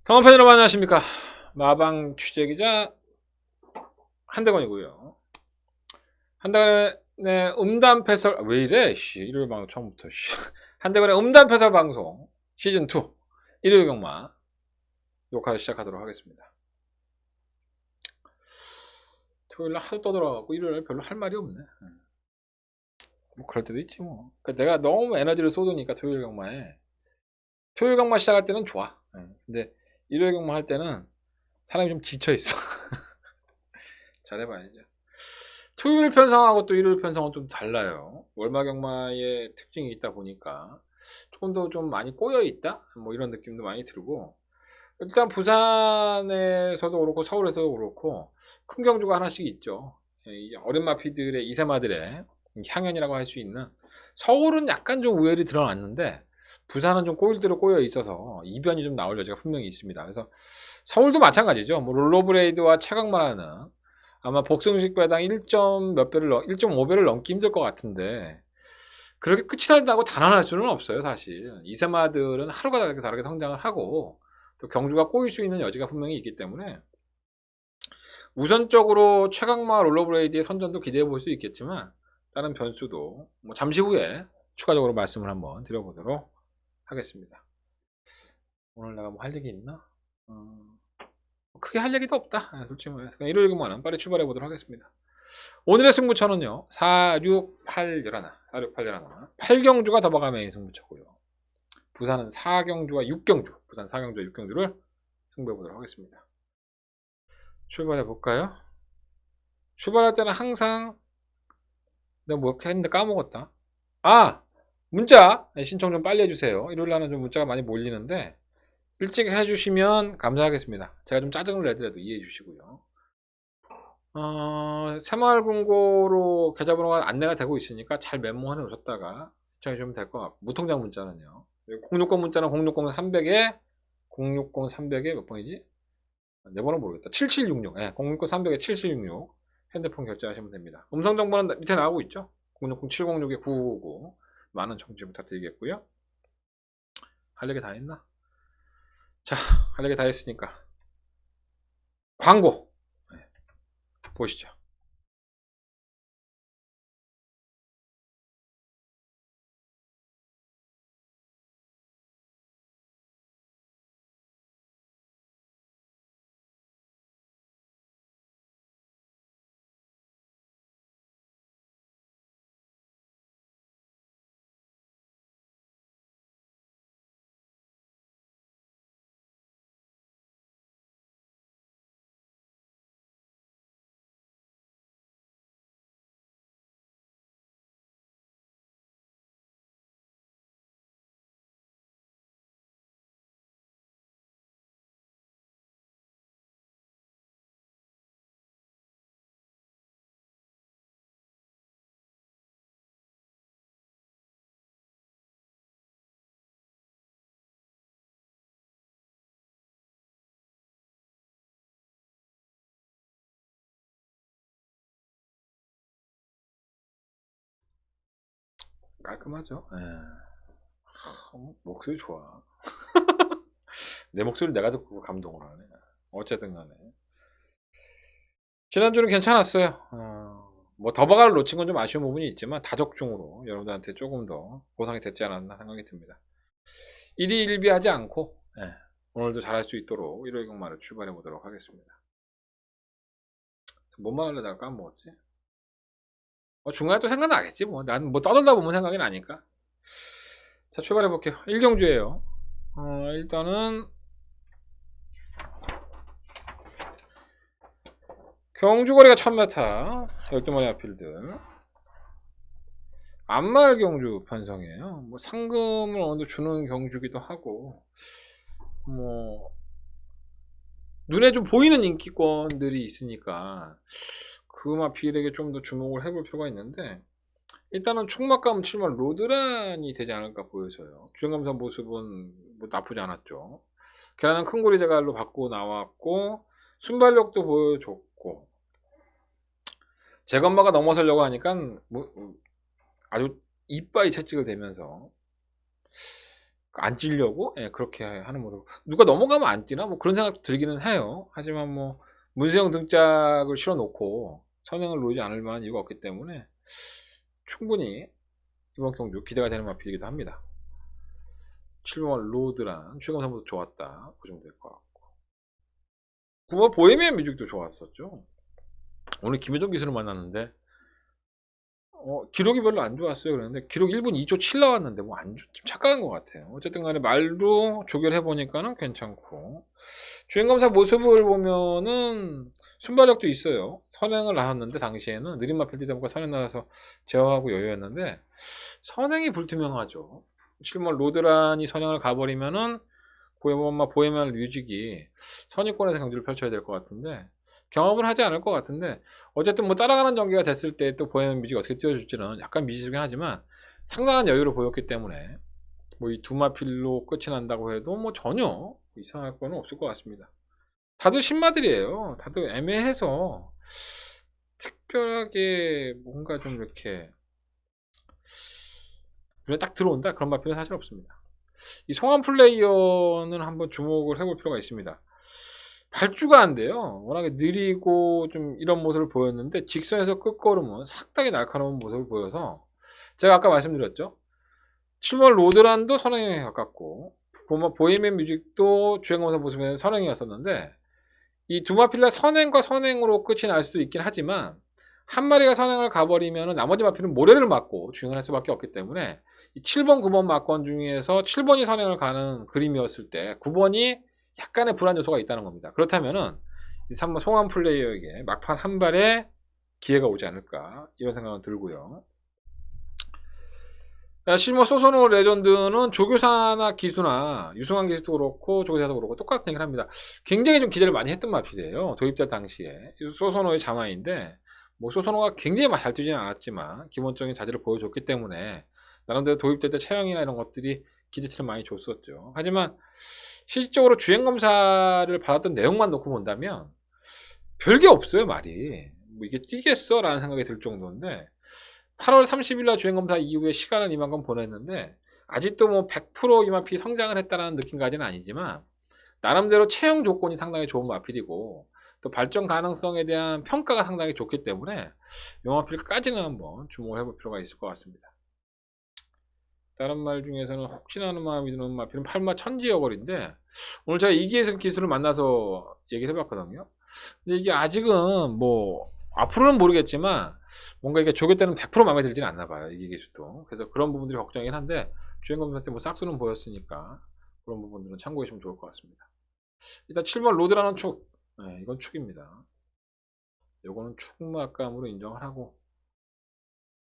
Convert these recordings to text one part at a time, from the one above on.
평원팬 여러분 안녕하십니까. 마방 취재기자 한대건이고요. 한대건의 음담패설 왜 이래 일요일 방송 처음부터 한대건의 음담패설 방송 시즌2 일요일 경마 녹화를 시작하도록 하겠습니다. 토요일날 하도 떠들어가고 일요일날 별로 할 말이 없네. 뭐 그럴 때도 있지 뭐. 그러니까 내가 너무 에너지를 쏟으니까 토요일 경마 시작할 때는 좋아. 근데 일요일 경마 할 때는 사람이 좀 지쳐있어. 잘해봐야죠. 토요일 편성하고 또 일요일 편성은 좀 달라요. 월마 경마의 특징이 있다 보니까 조금 더 좀 많이 꼬여 있다? 뭐 이런 느낌도 많이 들고, 일단 부산에서도 그렇고 서울에서도 그렇고 큰 경주가 하나씩 있죠. 이 어린 마피들의 이세마들의 향연이라고 할 수 있는, 서울은 약간 좀 우열이 드러났는데 부산은 좀 꼬일 대로 꼬여 있어서 이변이 좀 나올 여지가 분명히 있습니다. 그래서 서울도 마찬가지죠. 뭐 롤러브레이드와 최강마라는 아마 복승식 배당 1점 몇 배를 1.5배를 넘기 힘들 것 같은데, 그렇게 끝이 난다고 단언할 수는 없어요. 사실 이세마들은 하루가 다르게 성장을 하고 또 경주가 꼬일 수 있는 여지가 분명히 있기 때문에 우선적으로 최강마 롤러브레이드의 선전도 기대해 볼 수 있겠지만, 다른 변수도 뭐 잠시 후에 추가적으로 말씀을 한번 드려보도록 하겠습니다. 오늘 내가 뭐 할 얘기 있나? 크게 할 얘기도 없다. 솔직히 말해서 그냥 일요일 근무는 빨리 출발해 보도록 하겠습니다. 오늘의 승부처는요 468 11 468 11 8경주가 더버가 메인 승부처고요. 부산은 4경주와 6경주, 부산 4경주와 6경주를 승부해 보도록 하겠습니다. 출발해 볼까요? 출발할 때는 항상 내가 뭐 이렇게 했는데 까먹었다. 문자 신청 좀 빨리 해주세요. 일요일날은 좀 문자가 많이 몰리는데 일찍 해주시면 감사하겠습니다. 제가 좀 짜증을 내더라도 이해해 주시고요. 새마을금고로 계좌번호가 안내가 되고 있으니까 잘 메모해 놓으셨다가 신청해 주시면 될 것 같고, 무통장 문자는요 060 문자는 060 300에 060 300에 몇 번이지? 내 번호 모르겠다. 7766 060 300에 7766 핸드폰 결제하시면 됩니다. 음성정보는 밑에 나오고 있죠. 060 706에 9999 많은 청취 부탁드리겠고요. 할 얘기 다 했나? 자, 할 얘기 다 했으니까 광고 보시죠. 깔끔하죠. 목소리 좋아. 내 목소리 내가 듣고 감동을 하네. 어쨌든 간에 지난주는 괜찮았어요. 뭐 더바가를 놓친 건 좀 아쉬운 부분이 있지만 다적중으로 여러분들한테 조금 더 보상이 됐지 않았나 생각이 듭니다. 일희일비하지 않고 오늘도 잘할 수 있도록 일요일 경마를 출발해 보도록 하겠습니다. 뭔 말 하려다가 까먹었지? 중간에 또 생각나겠지 뭐. 난 뭐 떠들다 보면 생각이 나니까. 자, 출발해 볼게요. 1경주예요. 일단은 경주거리가 1000m 12마리 아필드 안말 경주 편성이에요. 뭐 상금을 어느 정도 주는 경주기도 하고, 뭐 눈에 좀 보이는 인기권들이 있으니까 그 마필에게 좀 더 주목을 해볼 필요가 있는데, 일단은 충막감 7만 로드란이 되지 않을까 보여서요. 주행감사 모습은 뭐 나쁘지 않았죠. 계란은 큰 고리 대갈로 바꾸고 나왔고 순발력도 보여줬고, 재건마가 넘어서려고 하니까 뭐 아주 이빠이 채찍을 대면서 안 찌려고 그렇게 하는 모습. 누가 넘어가면 안 뛰나? 뭐 그런 생각 들기는 해요. 하지만 뭐 문세영 등짝을 실어 놓고 선행을 놓지 않을 만한 이유가 없기 때문에 충분히 이번 경주 기대가 되는 마필이기도 합니다. 7번 로드란 최근 선보도 좋았다. 그 정도 될 것 같고. 9번 보헤미안 뮤직도 좋았었죠. 오늘 김효정 기수를 만났는데 기록이 별로 안 좋았어요. 그랬는데 기록 1분 2초 7 나왔는데 뭐 좀 착각한 것 같아요. 어쨌든 간에 말도 조결해 보니까는 괜찮고, 주행검사 모습을 보면은 순발력도 있어요. 선행을 나왔는데 당시에는 느린 마필 뛰다 보니까 선행 나와서 제어하고 여유였는데 선행이 불투명하죠. 7번 로드란이 선행을 가버리면은 보헤미안 뮤직이 선의권에서 경주를 펼쳐야 될 것 같은데 경험을 하지 않을 것 같은데, 어쨌든 뭐 따라가는 전개가 됐을 때 또 보헤미안 뮤직이 어떻게 뛰어줄지는 약간 미지수긴 하지만 상당한 여유를 보였기 때문에 뭐 이 두 마필로 끝이 난다고 해도 뭐 전혀 이상할 거는 없을 것 같습니다. 다들 신마들이에요. 다들 애매해서 특별하게 뭔가 좀 이렇게 눈에 딱 들어온다 그런 마필은 사실 없습니다. 이 성함 플레이어는 한번 주목을 해볼 필요가 있습니다. 발주가 안 돼요. 워낙에 느리고 좀 이런 모습을 보였는데 직선에서 끝걸음은 상당히 날카로운 모습을 보여서 제가 아까 말씀드렸죠. 7번 로드란도 선행에 가깝고 보헤미안 뮤직도 주행검사 모습에는 선행이었었는데 이 두 마필라 선행과 선행으로 끝이 날 수도 있긴 하지만 한 마리가 선행을 가버리면 나머지 마필은 모래를 맞고 주행을 할 수밖에 없기 때문에 이 7번 9번 막권 중에서 7번이 선행을 가는 그림이었을 때 9번이 약간의 불안 요소가 있다는 겁니다. 그렇다면은 이 3번 송환 플레이어에게 막판 한 발에 기회가 오지 않을까 이런 생각은 들고요. 실버 소소노 레전드는 조교사나 기수나 유승환 기수도 그렇고 조교사도 그렇고 똑같은 얘기를 합니다. 굉장히 좀 기대를 많이 했던 마필이에요. 도입될 당시에. 소소노의 자마인데 뭐 소소노가 굉장히 잘 뛰지는 않았지만 기본적인 자질을 보여줬기 때문에 나름대로 도입될 때 체형이나 이런 것들이 기대치를 많이 줬었죠. 하지만 실질적으로 주행검사를 받았던 내용만 놓고 본다면 별게 없어요. 말이 뭐 이게 뛰겠어? 라는 생각이 들 정도인데 8월 30일날 주행검사 이후에 시간을 이만큼 보냈는데 아직도 뭐 100% 이 마필이 성장을 했다는 느낌까지는 아니지만 나름대로 체형 조건이 상당히 좋은 마필이고 또 발전 가능성에 대한 평가가 상당히 좋기 때문에 이 마필까지는 한번 주목을 해볼 필요가 있을 것 같습니다. 다른 말 중에서는 혹시나 하는 마음이 드는 마필은 8마 천지여걸인데 오늘 제가 이기에서 기술을 만나서 얘기를 해봤거든요. 근데 이게 아직은 뭐 앞으로는 모르겠지만 뭔가 이게 조교 때는 100% 마음에 들지는 않나 봐요. 이기 기술도. 그래서 그런 부분들이 걱정이긴 한데 주행검사 때 뭐 싹수는 보였으니까 그런 부분들은 참고해 주시면 좋을 것 같습니다. 일단 7번 로드라는 축. 네, 이건 축입니다. 요거는 축막감으로 인정을 하고,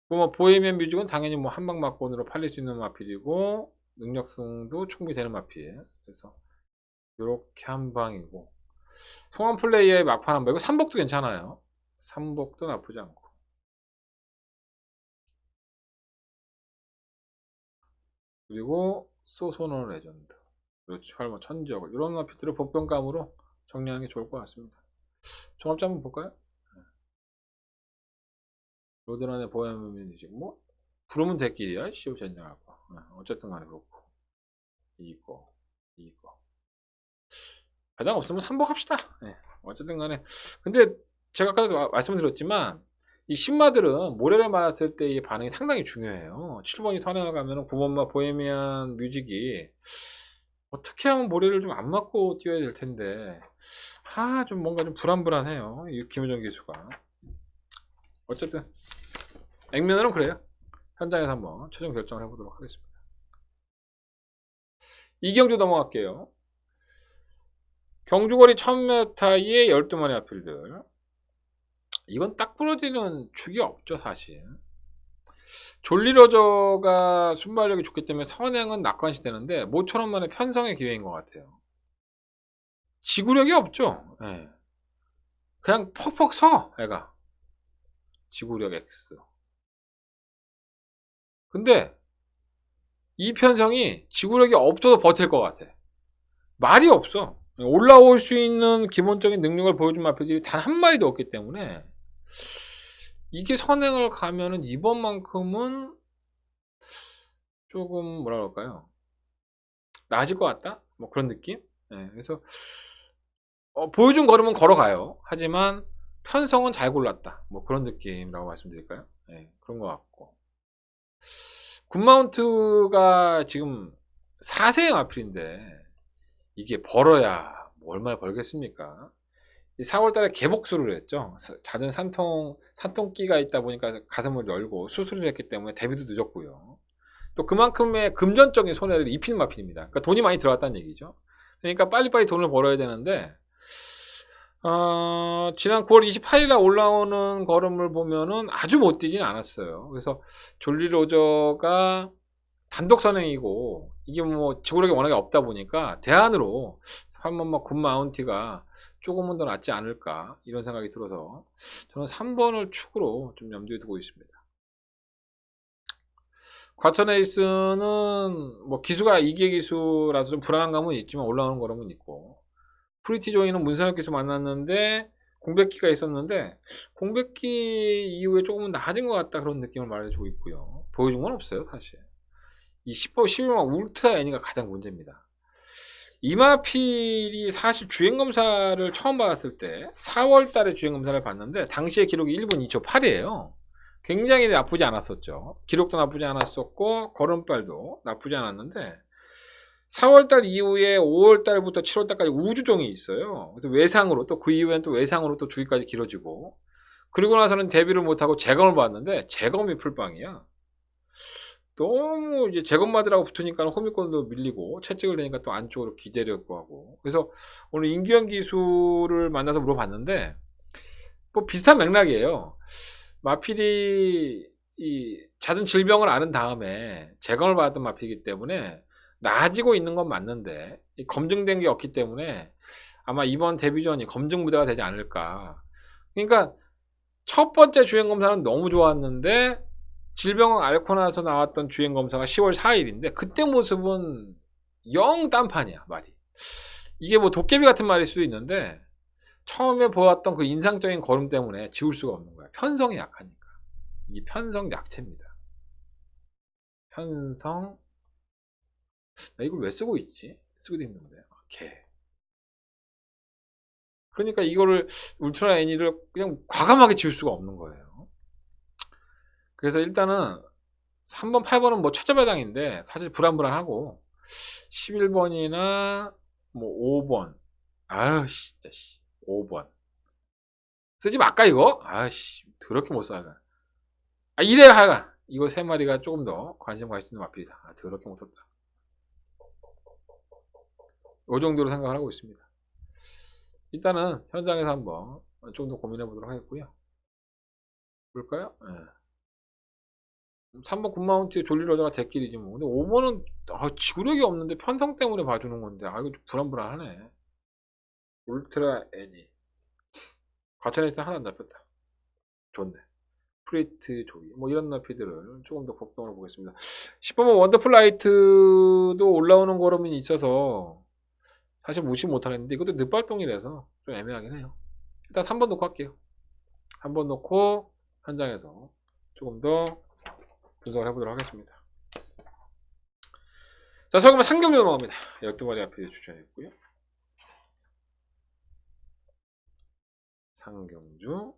뭐 보헤미안 뮤직은 당연히 뭐 한방막권으로 팔릴 수 있는 마필이고 능력성도 충분히 되는 마필. 그래서 요렇게 한방이고, 송환 플레이의 막판 한방. 이거 3복도 괜찮아요. 3복도 나쁘지 않고. 그리고 소소노 레전드. 그렇지. 활모 천지역을. 이런 마필들을 복병감으로 정리하는 게 좋을 것 같습니다. 종합자 한번 볼까요? 로드란의 보헤미안 뮤직. 뭐 부르면 대끼리야. 시오 전쟁하고. 어쨌든 간에 그렇고. 이거. 배당 없으면 3복 합시다. 네. 어쨌든 간에. 근데 제가 아까도 말씀드렸지만 이 신마들은 모래를 맞았을 때의 반응이 상당히 중요해요. 7번이 선행을 가면 9번마 보헤미안 뮤직이 어떻게 하면 모래를 좀 안 맞고 뛰어야 될 텐데 좀 뭔가 좀 불안해요. 이 김효정 기수가. 어쨌든 액면으로는 그래요. 현장에서 한번 최종 결정을 해보도록 하겠습니다. 이경주 넘어갈게요. 경주거리 1000m의 12마리 아필들. 이건 딱 부러지는 축이 없죠 사실. 졸리러저가 순발력이 좋기 때문에 선행은 낙관시 되는데 모처럼만의 편성의 기회인 것 같아요. 지구력이 없죠. 네. 그냥 퍽퍽 서 애가. 지구력 X. 근데 이 편성이 지구력이 없어도 버틸 것 같아. 말이 없어. 올라올 수 있는 기본적인 능력을 보여준 마필들이 단 한 마리도 없기 때문에 이게 선행을 가면은 이번만큼은 조금 뭐라 그럴까요? 나아질 것 같다? 뭐 그런 느낌? 예, 그래서 보여준 걸음은 걸어가요. 하지만 편성은 잘 골랐다. 뭐 그런 느낌이라고 말씀드릴까요? 예, 그런 것 같고. 굿마운트가 지금 4세의 마필인데 이게 벌어야 뭐 얼마나 벌겠습니까? 4월 달에 개복수를 했죠. 잦은 산통기가 있다 보니까 가슴을 열고 수술을 했기 때문에 데뷔도 늦었고요. 또 그만큼의 금전적인 손해를 입히는 마필입니다. 그러니까 돈이 많이 들어갔다는 얘기죠. 그러니까 빨리빨리 돈을 벌어야 되는데 지난 9월 28일에 올라오는 걸음을 보면은 아주 못 뛰진 않았어요. 그래서 졸리 로저가 단독 선행이고 이게 뭐 지구력이 워낙에 없다 보니까 대안으로 한번 막 굿마운티가 조금은 더 낫지 않을까 이런 생각이 들어서 저는 3번을 축으로 좀 염두에 두고 있습니다. 과천 에이스는 뭐 기수가 이기의 기수라서 좀 불안한 감은 있지만 올라오는 거라면 있고 프리티 조이는 문상혁 기수 만났는데 공백기가 있었는데 공백기 이후에 조금은 나아진 것 같다 그런 느낌을 말해주고 있고요. 보여준 건 없어요 사실. 이 10번 11번 울트라 애니가 가장 문제입니다. 이마필이 사실 주행검사를 처음 받았을 때 4월 달에 주행검사를 봤는데 당시의 기록이 1분 2초 8이에요. 굉장히 나쁘지 않았었죠. 기록도 나쁘지 않았었고 걸음발도 나쁘지 않았는데 4월달 이후에 5월달부터 7월달까지 우주종이 있어요. 외상으로 또 그 이후에는 또 외상으로 또 주기까지 길어지고 그리고 나서는 데뷔를 못하고 재검을 받는데 재검이 풀빵이야. 너무 이제 재검마들하고 붙으니까 호미권도 밀리고 채찍을 대니까 또 안쪽으로 기대려고 하고 그래서 오늘 임규현 기수를 만나서 물어봤는데 뭐 비슷한 맥락이에요. 마필이 이 잦은 질병을 앓은 다음에 재검을 받았던 마필이기 때문에 나아지고 있는 건 맞는데 검증된 게 없기 때문에 아마 이번 데뷔전이 검증 무대가 되지 않을까. 그러니까 첫 번째 주행검사는 너무 좋았는데 질병을 앓고 나서 나왔던 주행검사가 10월 4일인데 그때 모습은 영 딴판이야 말이. 이게 뭐 도깨비 같은 말일 수도 있는데 처음에 보았던 그 인상적인 걸음 때문에 지울 수가 없는 거야. 편성이 약하니까. 이게 편성 약체입니다. 편성 나 이걸 왜 쓰고 있지? 쓰고도 있는데 오케이. 그러니까 이거를 울트라 애니를 그냥 과감하게 지울 수가 없는 거예요. 그래서 일단은 3번 8번은 뭐 최저배당인데 사실 불안불안하고 11번이나 뭐 5번 아유 진짜 5번 쓰지 말까 이거? 아씨 더럽게 못 써. 이래 하가 이거 세 마리가 조금 더 관심 가질 수 있는 마필이다. 더럽게 못 썼다. 이 정도로 생각을 하고 있습니다. 일단은 현장에서 한번 좀 더 고민해 보도록 하겠고요. 볼까요? 네. 3번 굿마운트의 졸리러저가 제끼리지 뭐. 근데 5번은 지구력이 없는데 편성 때문에 봐주는 건데 이거 좀 불안불안하네. 울트라 애니 과천에서 하나 안 잡혔다. 좋네. 프리트 조이 뭐 이런 나피들을 조금 더 걱정을 보겠습니다. 10번은 원더풀 라이트도 올라오는 걸음이 있어서 사실 무시 못하겠는데 이것도 늦발동이라서 좀 애매하긴 해요. 일단 3번 놓고 할게요. 3번 놓고 현장에서 조금 더 분석을 해보도록 하겠습니다. 자, 그러면 상경주 넘어갑니다. 12마리 앞에 추천했고요. 상경주.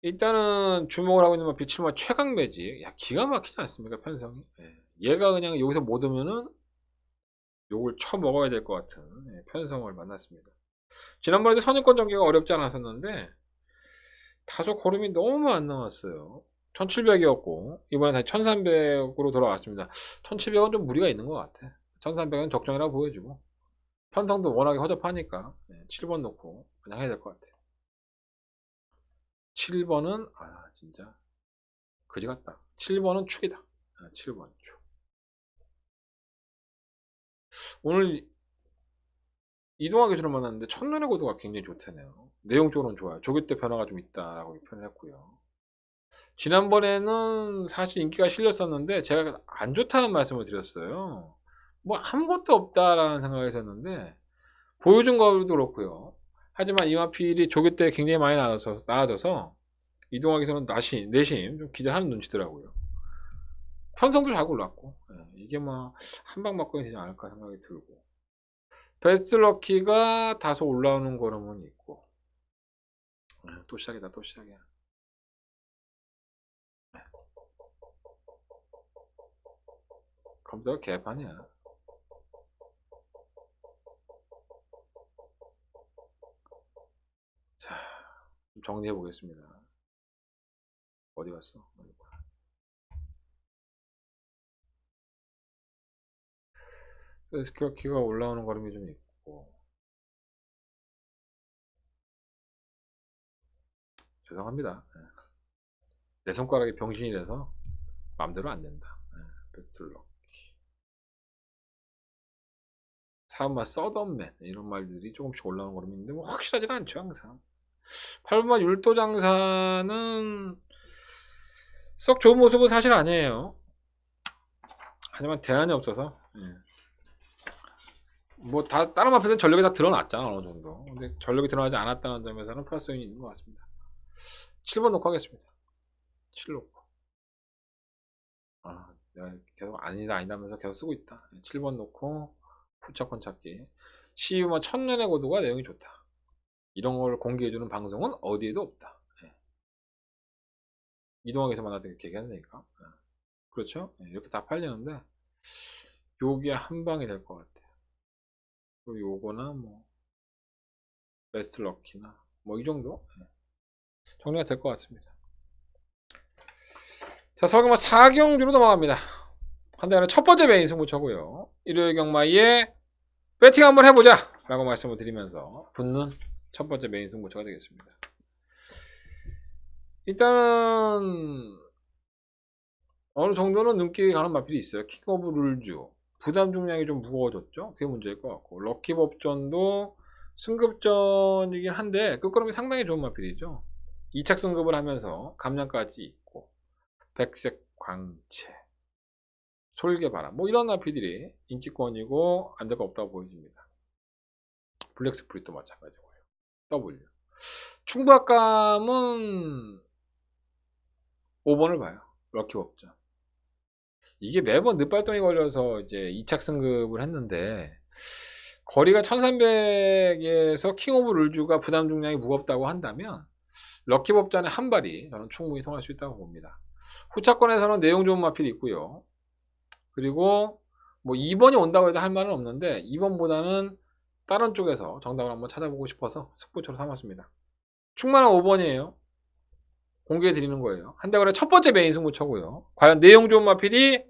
일단은 주목을 하고 있는 건 비칠마 최강 매직. 야, 기가 막히지 않습니까, 편성이? 예. 얘가 그냥 여기서 못 오면은 욕을 쳐먹어야 될 것 같은 편성을 만났습니다. 지난번에도 선입권 전개가 어렵지 않았었는데 다소 걸음이 너무 안 나왔어요. 1700이었고 이번에 다시 1300으로 돌아왔습니다. 1700은 좀 무리가 있는 것 같아. 1300은 적정이라고 보여지고 편성도 워낙에 허접하니까 7번 놓고 그냥 해야 될 것 같아. 7번은 진짜 그지 같다. 7번은 축이다. 7번 축. 오늘 이동화 교수를 만났는데 첫눈의 고도가 굉장히 좋다네요. 내용적으로는 좋아요. 조교 때 변화가 좀 있다라고 표현을 했고요. 지난번에는 사실 인기가 실렸었는데 제가 안 좋다는 말씀을 드렸어요. 뭐 아무것도 없다라는 생각이 했었는데 보여준 것도 그렇고요. 하지만 이마필이 조교 때 굉장히 많이 나아져서 이동화 기수는 내심 좀 기대하는 눈치더라고요. 편성도 잘 골랐고, 이게 뭐 한 방 맞고 되지 않을까 생각이 들고, 베스트 럭키가 다소 올라오는 걸음은 있고, 또 시작이다, 또 시작이야. 컴퓨터가 개판이야. 자, 좀 정리해 보겠습니다. 어디 갔어? 베스트 럭키가 올라오는 걸음이 좀 있고, 죄송합니다. 내 손가락이 병신이 돼서 마음대로 안 된다. 베스트 럭키. 사은마 서던맨 이런 말들이 조금씩 올라오는 걸음이 있는데 뭐 확실하지는 않죠 항상. 8번마 율도 장사는 썩 좋은 모습은 사실 아니에요. 하지만 대안이 없어서 뭐 다 다른 앞에서는 전력이 다 드러났잖아 어느 정도. 근데 전력이 드러나지 않았다는 점에서는 플러스 요인이 있는 것 같습니다. 7번 놓고 하겠습니다. 7 놓고. 내가 계속 아니다 하면서 계속 쓰고 있다. 7번 놓고 후차권 찾기. CU만 천년의 고도가 내용이 좋다. 이런 걸 공개해주는 방송은 어디에도 없다. 이동학에서 만났던 게 얘기한다니까. 그렇죠? 이렇게 다 팔리는데 요게 한 방이 될 것 같아요. 그리고 요거나 뭐 베스트 럭키나 뭐 이 정도 정리가 될 것 같습니다. 자, 설경마 4경주로 넘어갑니다. 한대가는 첫 번째 메인 승부처고요. 일요일 경마에 배팅 한번 해보자 라고 말씀을 드리면서 붙는 첫 번째 메인 승부처가 되겠습니다. 일단은 어느 정도는 눈길이 가는 마필이 있어요. 킹 오브 룰주 부담 중량이 좀 무거워졌죠. 그게 문제일 것 같고, 럭키 법전도 승급전이긴 한데 끝걸음이 상당히 좋은 마필이죠. 2착 승급을 하면서 감량까지 있고, 백색 광채, 솔개바람 뭐 이런 마필들이 인기권이고 안데가 없다고 보여집니다. 블랙 스프릿도 마찬가지고요. W 충박감은 5번을 봐요. 럭키 법전. 이게 매번 늦발동이 걸려서 이제 2착 승급을 했는데, 거리가 1300에서 킹 오브 룰주가 부담 중량이 무겁다고 한다면 럭키 법전의 한 발이 저는 충분히 통할 수 있다고 봅니다. 후차권에서는 내용 좋은 마필이 있고요. 그리고 뭐 2번이 온다고 해도 할 말은 없는데 2번보다는 다른 쪽에서 정답을 한번 찾아보고 싶어서 승부처로 삼았습니다. 충만한 5번이에요. 공개해 드리는 거예요. 한대거래 첫 번째 메인 승부처고요. 과연 내용 좋은 마필이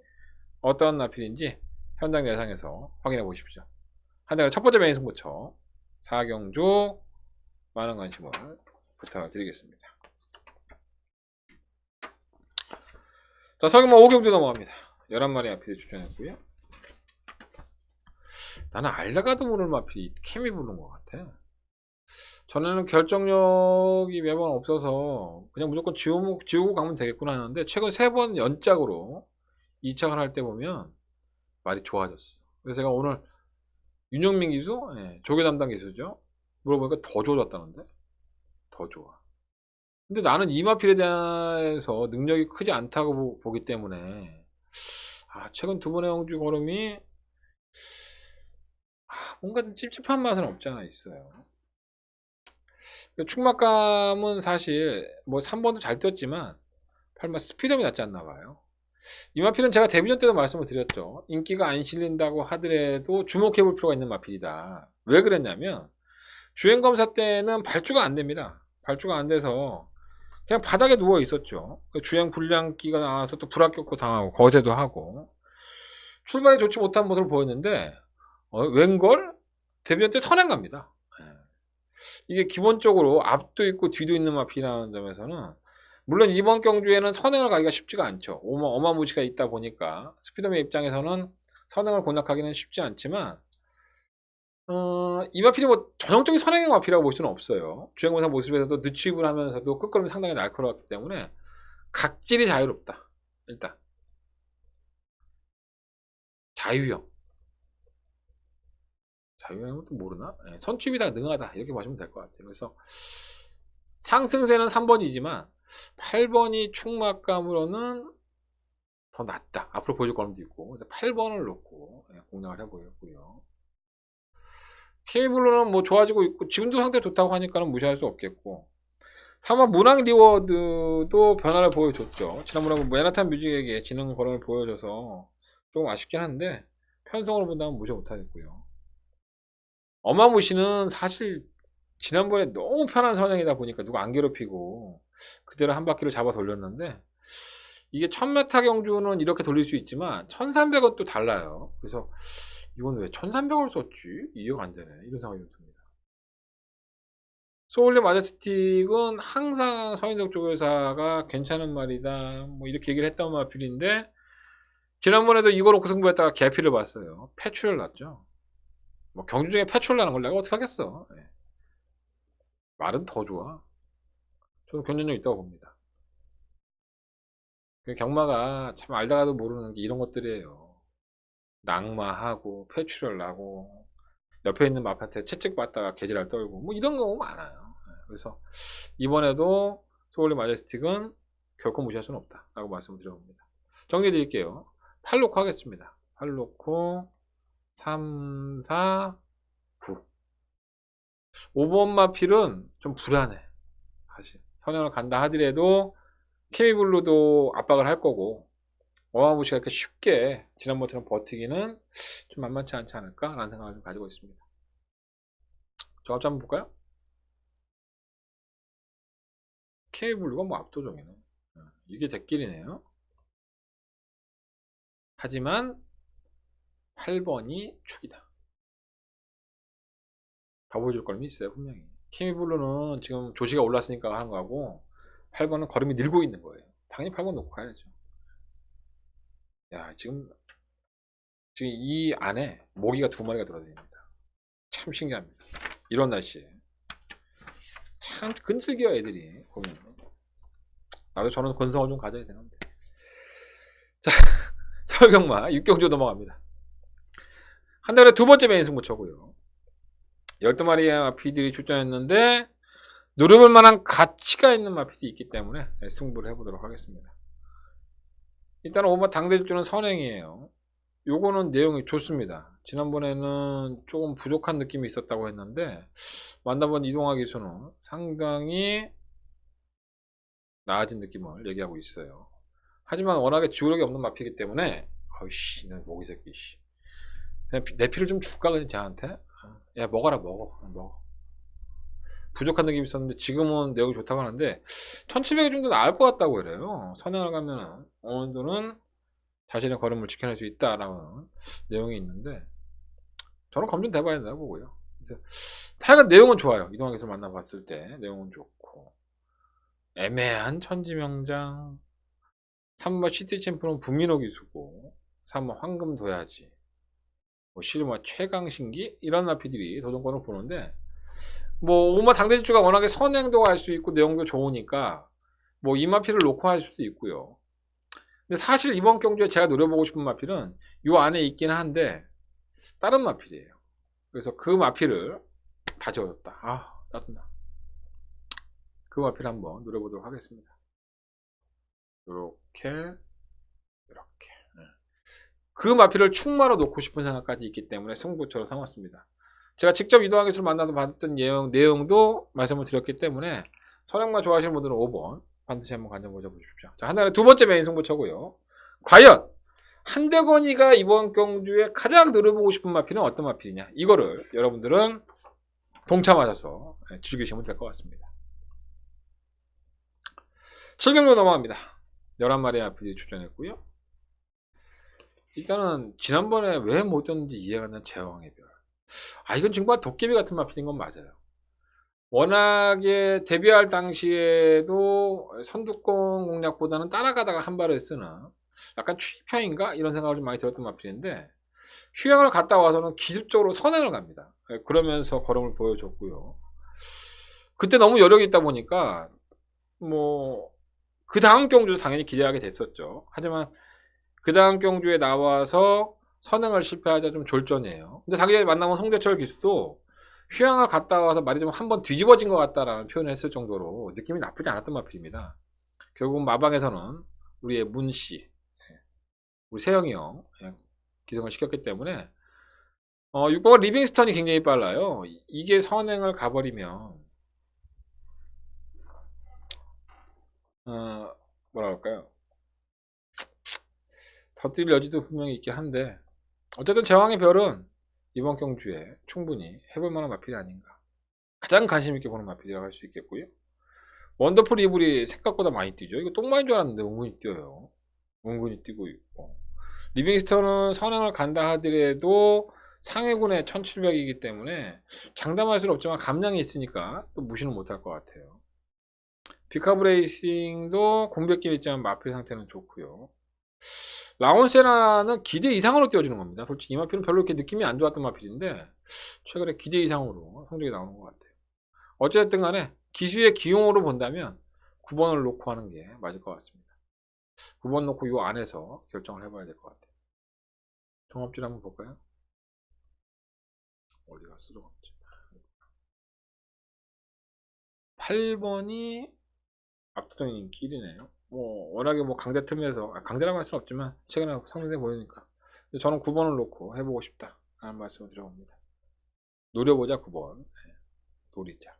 어떤 마필인지 현장 예상에서 확인해 보십시오. 한대거래 첫 번째 메인 승부처 4경주 많은 관심을 부탁드리겠습니다. 자, 설경마 5경주 넘어갑니다. 11마리 마필이 추천했고요. 나는 알다가도 모를 마필이 캠이 부는 것 같아. 전에는 결정력이 매번 없어서 그냥 무조건 지우고 가면 되겠구나 하는데, 최근 3번 연짝으로 2착을 할 때 보면 말이 좋아졌어. 그래서 제가 오늘 윤영민 기수, 조교 담당 기수죠, 물어보니까 더 좋아졌다는데. 더 좋아. 근데 나는 이 마필에 대해서 능력이 크지 않다고 보기 때문에 최근 두 번의 영주 걸음이 뭔가 좀 찝찝한 맛은 없지 않아 있어요. 충막감은 사실 뭐 3번도 잘 뛰었지만 8마 스피드업이 낫지 않나 봐요. 이 마필은 제가 데뷔전 때도 말씀을 드렸죠. 인기가 안 실린다고 하더라도 주목해 볼 필요가 있는 마필이다. 왜 그랬냐면 주행검사 때는 발주가 안 됩니다. 발주가 안 돼서 그냥 바닥에 누워 있었죠. 주행 불량기가 나와서 또 불합격고 당하고 거세도 하고 출발이 좋지 못한 모습을 보였는데 웬걸? 데뷔전 때 선행 갑니다. 이게 기본적으로 앞도 있고 뒤도 있는 마필이라는 점에서는, 물론 이번 경주에는 선행을 가기가 쉽지가 않죠. 어마무시가 있다 보니까 스피드맨 입장에서는 선행을 공략하기는 쉽지 않지만, 이 마필이 뭐 전형적인 선행의 마필이라고 볼 수는 없어요. 주행검사 모습에서도 늦추입을 하면서도 끝걸음이 상당히 날카로웠기 때문에 각질이 자유롭다. 일단 자유형. 자유형은 또 모르나? 선취입이 다 능하다 이렇게 보시면 될 것 같아요. 그래서 상승세는 3번이지만 8번이 충막감으로는 더 낫다. 앞으로 보여줄 걸음도 있고. 그래서 8번을 놓고 공략을 해보겠고요. K블루는 뭐 좋아지고 있고 지금도 상태 좋다고 하니까는 무시할 수 없겠고 3번 문학 리워드도 변화를 보여줬죠. 지난번에 맨하탄 뮤직에게 지능 걸음을 보여줘서 조금 아쉽긴 한데 편성으로 본다면 무시 못하겠고요. 어마무시는 사실 지난번에 너무 편한 선행이다 보니까 누가 안 괴롭히고 그대로 한 바퀴를 잡아 돌렸는데 이게 1000m 경주는 이렇게 돌릴 수 있지만 1300은 또 달라요. 그래서 이건 왜 1300을 썼지? 이해가 안 되네. 이런 생각이 듭니다. 소울리 마제스틱은 항상 서인석 조교사가 괜찮은 말이다. 뭐 이렇게 얘기를 했던 마필인데 지난번에도 이거 놓고 승부했다가 개피를 봤어요. 패출을 났죠. 뭐 경주 중에 패출 나는 걸 내가 어떻게 하겠어. 네. 말은 더 좋아. 저는 견뎌력 있다고 봅니다. 경마가 참 알다가도 모르는 게 이런 것들이에요. 낙마하고 폐출혈 나고 옆에 있는 마파트에 채찍 받다가 개지랄 떨고 뭐 이런 거 많아요. 그래서 이번에도 소울리 마제스틱은 결코 무시할 수는 없다 라고 말씀을 드려봅니다. 정리해 드릴게요. 8 놓고 하겠습니다. 8 놓고 3, 4, 9 5번 마필은 좀 불안해. 사실 선행을 간다 하더라도 케미블루도 압박을 할 거고 어마무시가 이렇게 쉽게 지난번처럼 버티기는 좀 만만치 않지 않을까 라는 생각을 좀 가지고 있습니다. 조합 한번 볼까요? 케미블루가 뭐 압도적이네. 이게 대길이네요. 하지만 8번이 축이다. 다 보여줄 걸음이 있어요 분명히. 케미블루는 지금 조시가 올랐으니까 하는 거고 8번은 걸음이 늘고 있는 거예요. 당연히 8번 놓고 가야죠. 야 지금 이 안에 모기가 2마리가 들어다닙니다. 참 신기합니다. 이런 날씨에 참 끈질겨요 애들이 보면. 나도 저는 건성을 좀 가져야 되는데. 자 설경마 6경주 넘어갑니다. 한 달에 2번째 메인 승부처고요. 12마리의 마피들이 출전했는데 노려볼 만한 가치가 있는 마피들이 있기 때문에 승부를 해보도록 하겠습니다. 일단 5번 당대주는 선행이에요. 요거는 내용이 좋습니다. 지난번에는 조금 부족한 느낌이 있었다고 했는데 만나본 이동화 기수는 상당히 나아진 느낌을 얘기하고 있어요. 하지만 워낙에 지구력이 없는 마피이기 때문에 아이씨 난 모기 새끼 씨. 그냥 내 피를 좀 줄까 그냥 쟤한테? 야 먹어라 먹어. 부족한 느낌이 있었는데 지금은 내용이 좋다고 하는데 1700 정도 나을 것 같다고 그래요. 선행을 가면 어느 정도는 자신의 걸음을 지켜낼 수 있다라는 내용이 있는데 저는 검증돼봐야 된다고 보고요. 그래서 하여간 내용은 좋아요. 이동학에서 만나봤을 때 내용은 좋고 애매한 천지명장 3번 시티챔프는 분민호 기수고 3번 황금도야지 뭐 실마 최강신기 이런 마피들이 도전권을 보는데 뭐 오마 당대주가 워낙에 선행도 할 수 있고 내용도 좋으니까 뭐 이 마피를 놓고 할 수도 있고요. 근데 사실 이번 경주에 제가 노려보고 싶은 마필은 요 안에 있기는 한데 다른 마필이에요. 그래서 그 마필을 다 지워졌다. 아 짜증나. 그 마필 한번 노려보도록 하겠습니다. 이렇게 그 마필을 충마로 놓고 싶은 생각까지 있기 때문에 승부처로 삼았습니다. 제가 직접 이동학 기수를 만나서 봤던 내용도 말씀을 드렸기 때문에 선행만 좋아하시는 분들은 5번 반드시 한번 관전 보십시오. 자, 하나는 2번째 메인 승부처고요. 과연 한대건이가 이번 경주에 가장 노려보고 싶은 마필은 어떤 마필이냐 이거를 여러분들은 동참하셔서 즐기시면 될 것 같습니다. 7경로 넘어갑니다. 11마리의 마필이 출전했고요. 일단은 지난번에 왜 못 떴는지 이해가 안 되는 제왕의 별. 이건 정말 도깨비 같은 마필인 건 맞아요. 워낙에 데뷔할 당시에도 선두권 공략보다는 따라가다가 한 발을 쓰는 약간 추리편인가 이런 생각을 좀 많이 들었던 마필인데 휴양을 갔다 와서는 기습적으로 선행을 갑니다. 그러면서 걸음을 보여줬고요. 그때 너무 여력이 있다 보니까 뭐 그 다음 경주도 당연히 기대하게 됐었죠. 하지만 그 다음 경주에 나와서 선행을 실패하자 좀 졸전이에요. 근데 당연히 만나면 송대철 기수도 휴양을 갔다 와서 말이 좀 한번 뒤집어진 것 같다라는 표현을 했을 정도로 느낌이 나쁘지 않았던 마필입니다. 결국 마방에서는 우리의 문씨 우리 세영이 형 기성을 시켰기 때문에 6번가 리빙스턴이 굉장히 빨라요. 이게 선행을 가버리면 뭐라 할까요? 터뜨릴 여지도 분명히 있긴 한데 어쨌든 제왕의 별은 이번 경주에 충분히 해볼 만한 마필이 아닌가. 가장 관심 있게 보는 마필이라고 할 수 있겠고요. 원더풀 이블이 생각보다 많이 뛰죠. 이거 똥마인 줄 알았는데 은근히 뛰어요. 은근히 뛰고 있고. 리빙스턴은 선행을 간다 하더라도 상해군의 1700이기 때문에 장담할 수는 없지만 감량이 있으니까 또 무시는 못할 것 같아요. 비카브레이싱도 공백기는 있지만 마필 상태는 좋고요. 라온세라는 기대 이상으로 띄워주는 겁니다. 솔직히 이 마필은 별로 이렇게 느낌이 안 좋았던 마필인데 최근에 기대 이상으로 성적이 나오는 것 같아요. 어쨌든 간에 기수의 기용으로 본다면 9번을 놓고 하는 게 맞을 것 같습니다. 9번 놓고 이 안에서 결정을 해봐야 될 것 같아요. 종합질 한번 볼까요? 어디 갔어? 8번이 압도적인 길이네요. 워낙에 강대 틈에서 강대라고 할 수는 없지만 최근에 상승세 보이니까 저는 9번을 놓고 해보고 싶다 라는 말씀을 드려봅니다. 노려보자 9번. 노리자.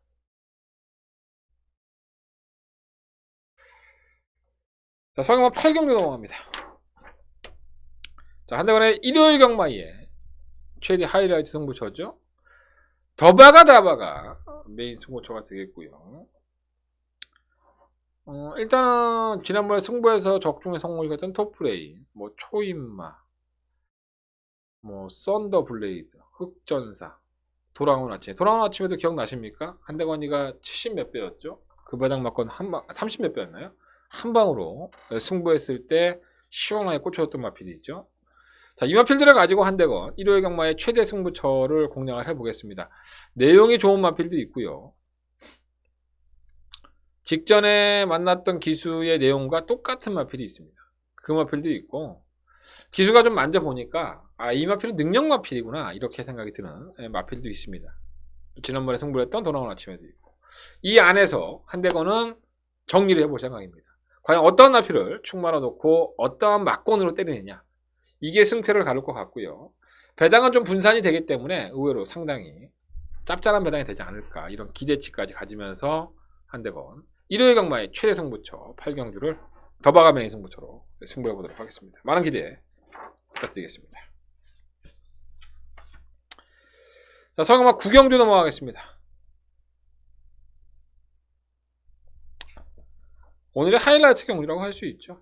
자, 서경마 8경주 넘어갑니다. 자, 한대건의 일요일 경마에 최대 하이라이트 승부처죠. 더바가 메인 승부처가 되겠고요. 일단은 지난번에 승부에서 적중에 성공했던 톱플레이, 초인마, 썬더 블레이드, 흑전사, 돌아온 아침에도 기억나십니까? 한대건이가 70 몇 배였죠? 그 바닥 맞건 30 몇 배였나요? 한 방으로 승부했을 때 시원하게 꽂혀졌던 마필이 있죠. 자, 이 마필들을 가지고 한대건 일요일 경마의 최대 승부처를 공략을 해보겠습니다. 내용이 좋은 마필도 있고요. 직전에 만났던 기수의 내용과 똑같은 마필이 있습니다. 그 마필도 있고 기수가 좀 만져보니까 이 마필은 능력 마필이구나 이렇게 생각이 드는 마필도 있습니다. 지난번에 승부를 했던 돌아온 아침에도 있고 이 안에서 한대건은 정리를 해볼 생각입니다. 과연 어떤 마필을 축마로 놓고 어떠한 막권으로 때리느냐 이게 승패를 가를 것 같고요. 배당은 좀 분산이 되기 때문에 의외로 상당히 짭짤한 배당이 되지 않을까 이런 기대치까지 가지면서 한대건 일요일 경마의 최대 승부처 8경주를 더바가 메인 승부처로 승부해 보도록 하겠습니다. 많은 기대 부탁드리겠습니다. 자, 서경마 9경주 넘어가겠습니다. 오늘의 하이라이트 경주라고 할 수 있죠.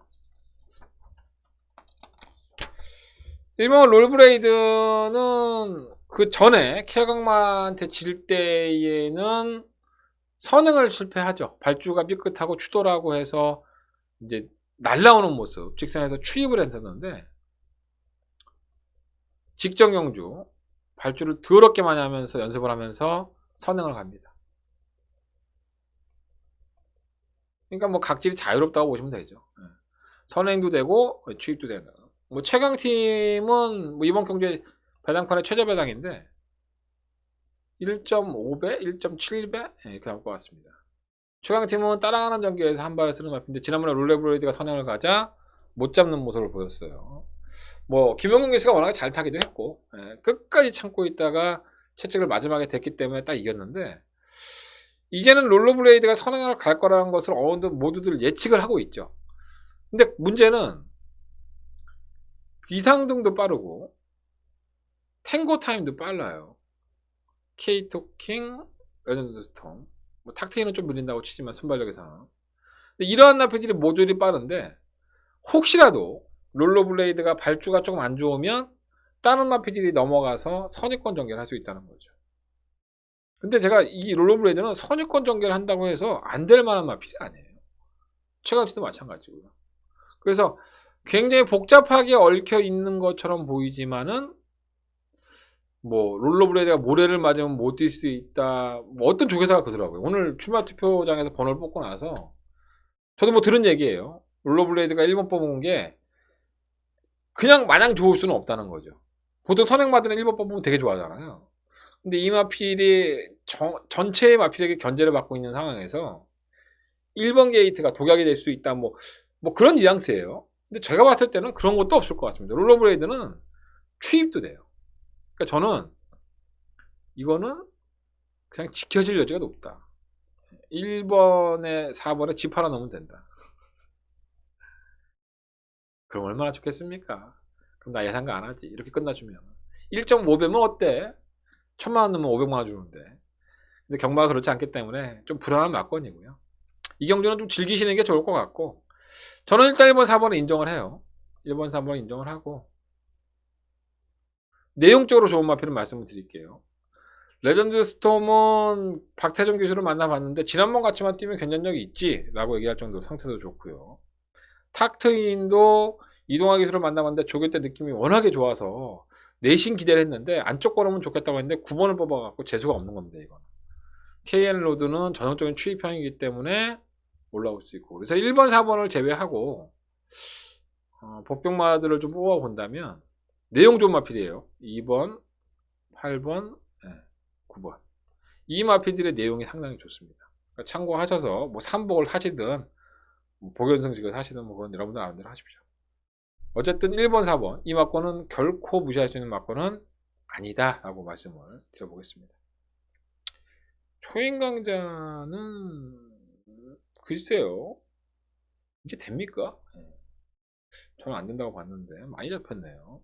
1번 롤브레이드는 그 전에 케어강마한테 질 때에는 선행을 실패하죠. 발주가 삐끗하고 추돌하고 해서 이제 날라오는 모습 직선에서 추입을 했었는데 직전 경주 발주를 더럽게 많이 하면서 연습을 하면서 선행을 갑니다. 그러니까 각질이 자유롭다고 보시면 되죠. 선행도 되고 추입도 되는. 최강팀은 이번 경주에 배당판의 최저 배당인데 1.5배, 1.7배 이렇게 나올 것 같습니다. 최강팀은 따라가는 전개에서 한 발을 쓰는 마필인데 지난번에 롤레브레이드가 선행을 가자 못 잡는 모습을 보였어요. 김영경 기수가 워낙에 잘 타기도 했고 끝까지 참고 있다가 채찍을 마지막에 댔기 때문에 딱 이겼는데 이제는 롤러블레이드가 선행을 갈 거라는 것을 어느 정도 모두들 예측을 하고 있죠. 근데 문제는 비상등도 빠르고 탱고 타임도 빨라요. 케이토킹, 레전드스톰 탁트인은 좀 밀린다고 치지만 순발력에서 이러한 나필들이 모듈이 빠른데 혹시라도 롤러블레이드가 발주가 조금 안 좋으면 다른 마필들이 넘어가서 선입권 전개를 할 수 있다는 거죠. 근데 제가 이 롤러블레이드는 선입권 전개를 한다고 해서 안 될 만한 마필이 아니에요. 최강치도 마찬가지고요. 그래서 굉장히 복잡하게 얽혀 있는 것처럼 보이지만은 롤러블레이드가 모래를 맞으면 못 뛸 수 있다. 어떤 조교사가 그러더라고요. 오늘 출마 투표장에서 번호를 뽑고 나서 저도 들은 얘기예요. 롤러블레이드가 1번 뽑은 게 그냥 마냥 좋을 수는 없다는 거죠. 보통 선행마들은 1번 뽑으면 되게 좋아하잖아요. 근데 이 마필이 전체의 마필에게 견제를 받고 있는 상황에서 1번 게이트가 독약이 될 수 있다. 그런 뉘앙스예요. 근데 제가 봤을 때는 그런 것도 없을 것 같습니다. 롤러브레이드는 취입도 돼요. 그러니까 저는 이거는 그냥 지켜질 여지가 높다. 1번에 4번에 집 하나 넣으면 된다. 그럼 얼마나 좋겠습니까? 그럼 나 예상가 안 하지. 이렇게 끝나주면 1.5배면 어때? 1000만원 넣으면 500만원 주는데. 근데 경마가 그렇지 않기 때문에 좀 불안한 막건이고요. 이 경주는 좀 즐기시는 게 좋을 것 같고, 저는 일단 1번 4번을 인정을 해요. 1번 3번을 인정을 하고, 내용적으로 좋은 마필은 말씀을 드릴게요. 레전드 스톰은 박태종 기수를 만나봤는데 지난번 같이만 뛰면 견전력이 있지 라고 얘기할 정도로 상태도 좋고요. 탁트인도 이동화 기수를 만나봤는데 조교 때 느낌이 워낙에 좋아서 내신 기대를 했는데 안쪽 걸으면 좋겠다고 했는데 9번을 뽑아갖고 재수가 없는 겁니다. 이거는 KN 로드는 전형적인 추입형이기 때문에 올라올 수 있고, 그래서 1번 4번을 제외하고 복병마들을 좀 뽑아본다면 내용 좋은 마필이에요. 2번 8번 9번 이 마필들의 내용이 상당히 좋습니다. 그러니까 참고하셔서 뭐 3복을 하시든 뭐 복연성직을 하시든 뭐 그건 여러분들 마음대로 하십시오. 어쨌든 1번 4번 이 막권은 결코 무시할 수 있는 막권은 아니다 라고 말씀을 드려보겠습니다. 초인강자는 글쎄요, 이게 됩니까? 저는 안 된다고 봤는데 많이 잡혔네요.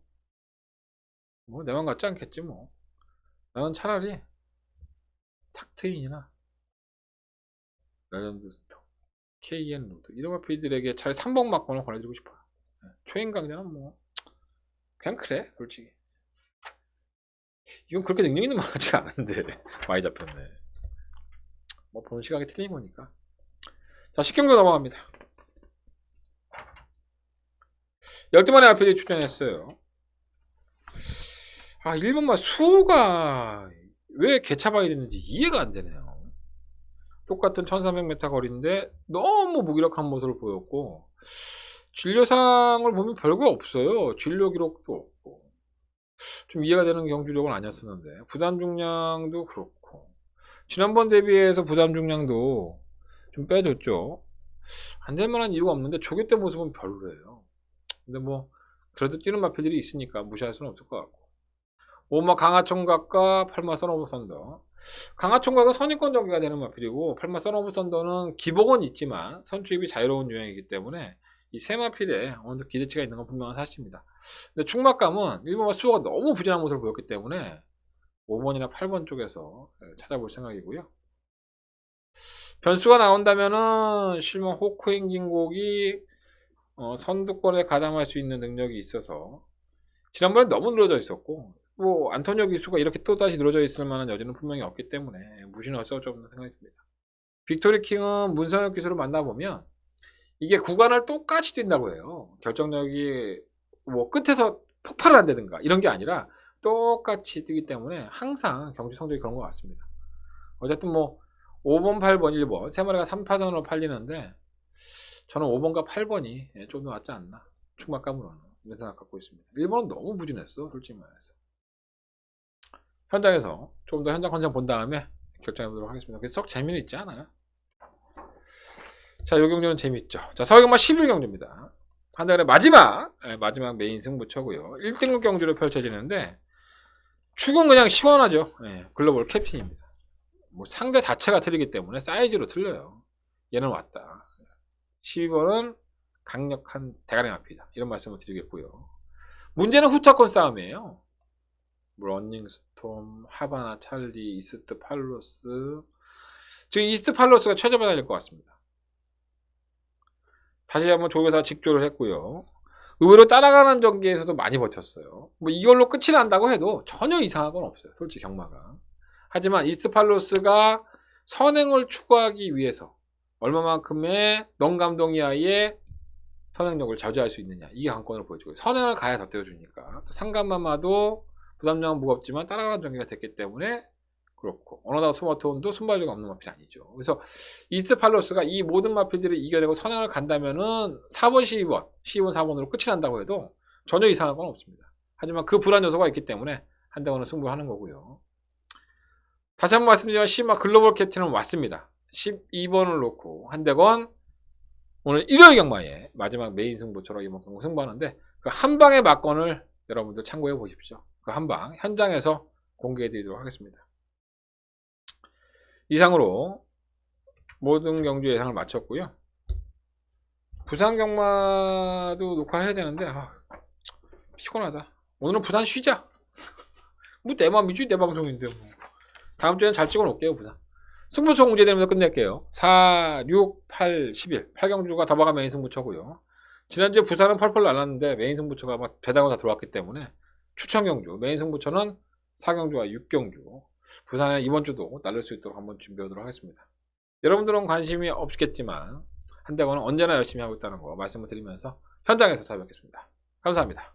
뭐 내 맘 같지 않겠지 뭐. 나는 차라리 탁트인이나 레전드 스톰, KN 로드 이런 마필들에게 차라리 3번 막권을 권해주고 싶어요. 초인 강자는 뭐 그냥 그래 솔직히. 이건 그렇게 능력 있는 말 같지가 않은데 많이 잡혔네. 뭐 보는 시각이 틀린 거니까. 자, 10경주 넘어갑니다. 12만의 마필이 출전했어요. 1번만 수가 왜 개차봐야 되는지 이해가 안 되네요. 똑같은 1300m 거리인데 너무 무기력한 모습을 보였고, 진료상을 보면 별거 없어요. 진료 기록도 없고 좀 이해가 되는 경주력은 아니었었는데, 부담 중량도 그렇고 지난번 대비해서 부담 중량도 좀 빼줬죠. 안 될만한 이유가 없는데 조교 때 모습은 별로예요. 근데 뭐 그래도 뛰는 마필들이 있으니까 무시할 수는 없을 것 같고, 5마 강하총각과 8마 선오브 썬더. 강하총각은 선입권 전개가 되는 마필이고 8마 선오브 썬더는 기복은 있지만 선추입이 자유로운 유형이기 때문에 이 세 마필에 어느 정도 기대치가 있는 건 분명한 사실입니다. 근데 충막감은 1번과 수호가 너무 부진한 모습을 보였기 때문에 5번이나 8번 쪽에서 찾아볼 생각이고요. 변수가 나온다면은 실망 호크행 진곡이 선두권에 가담할 수 있는 능력이 있어서 지난번에 너무 늘어져 있었고, 뭐 안토니오 기수가 이렇게 또다시 늘어져 있을 만한 여지는 분명히 없기 때문에 무시는 어쩔 수 없는 생각이 듭니다. 빅토리 킹은 문성혁 기수를 만나보면 이게 구간을 똑같이 뛴다고 해요. 결정력이 뭐 끝에서 폭발을 한다든가 이런 게 아니라 똑같이 뛰기 때문에 항상 경주 성적이 그런 것 같습니다. 어쨌든 뭐 5번, 8번, 1번 세 마리가 3파전으로 팔리는데 저는 5번과 8번이 좀 더 낫지 않나, 충막감으로는 이런 생각 갖고 있습니다. 1번은 너무 부진했어 솔직히 말해서. 현장에서 좀 더 현장 컨디션 본 다음에 결정해 보도록 하겠습니다. 그래서 썩 재미는 있지 않아요. 자, 요 경주는 재밌죠. 자, 서울경마 11경주입니다. 한 달에 마지막 메인 승부처고요. 1등급 경주로 펼쳐지는데 축은 그냥 시원하죠. 글로벌 캡틴입니다. 뭐 상대 자체가 틀리기 때문에 사이즈로 틀려요. 얘는 왔다. 12번은 강력한 대가리 마필이다. 이런 말씀을 드리겠고요. 문제는 후차권 싸움이에요. 러닝스톰, 하바나, 찰리, 이스트 팔로스. 지금 이스트 팔로스가 최저변 날릴 것 같습니다. 다시 한번 조교사 직조를 했고요. 의외로 따라가는 전기에서도 많이 버텼어요. 뭐 이걸로 끝이 난다고 해도 전혀 이상한 건 없어요. 솔직히 경마가. 하지만 이스트 팔로스가 선행을 추구하기 위해서 얼마만큼의 넌감동 이하의 선행력을 저지할 수 있느냐, 이게 관건을 보여주고, 선행을 가야 더 떼어주니까. 또 상감마마도 부담량은 무겁지만 따라가는 전개가 됐기 때문에 그렇고, 어너다우 스마트홈도 순발력이 없는 마필이 아니죠. 그래서 이스트 팔로스가 이 모든 마필들을 이겨내고 선행을 간다면은 4번, 12번, 12번, 4번으로 끝이 난다고 해도 전혀 이상한 건 없습니다. 하지만 그 불안 요소가 있기 때문에 한 대원은 승부를 하는 거고요. 다시 한번 말씀드리면 시마 글로벌 캡틴은 왔습니다. 12번을 놓고 한 대건 오늘 일요일 경마에 마지막 메인 승부처로 이번 경기 승부하는데 그 한방의 막건을 여러분들 참고해 보십시오. 그 한방 현장에서 공개해 드리도록 하겠습니다. 이상으로 모든 경주 예상을 마쳤고요. 부산 경마도 녹화를 해야 되는데 피곤하다. 오늘은 부산 쉬자. 뭐 내 맘이지, 내 방송인데 뭐. 다음 주에는 잘 찍어 놓을게요. 부산 승부처 공개되면서 끝낼게요. 4, 6, 8, 11 8경주가 더바가 메인 승부처고요. 지난주에 부산은 펄펄 날랐는데 메인 승부처가 막 배당으로 다 들어왔기 때문에 추천 경주 메인 승부처는 4경주와 6경주 부산에 이번 주도 날릴 수 있도록 한번 준비하도록 하겠습니다. 여러분들은 관심이 없겠지만 한대건은 언제나 열심히 하고 있다는 거 말씀을 드리면서 현장에서 찾아뵙겠습니다. 감사합니다.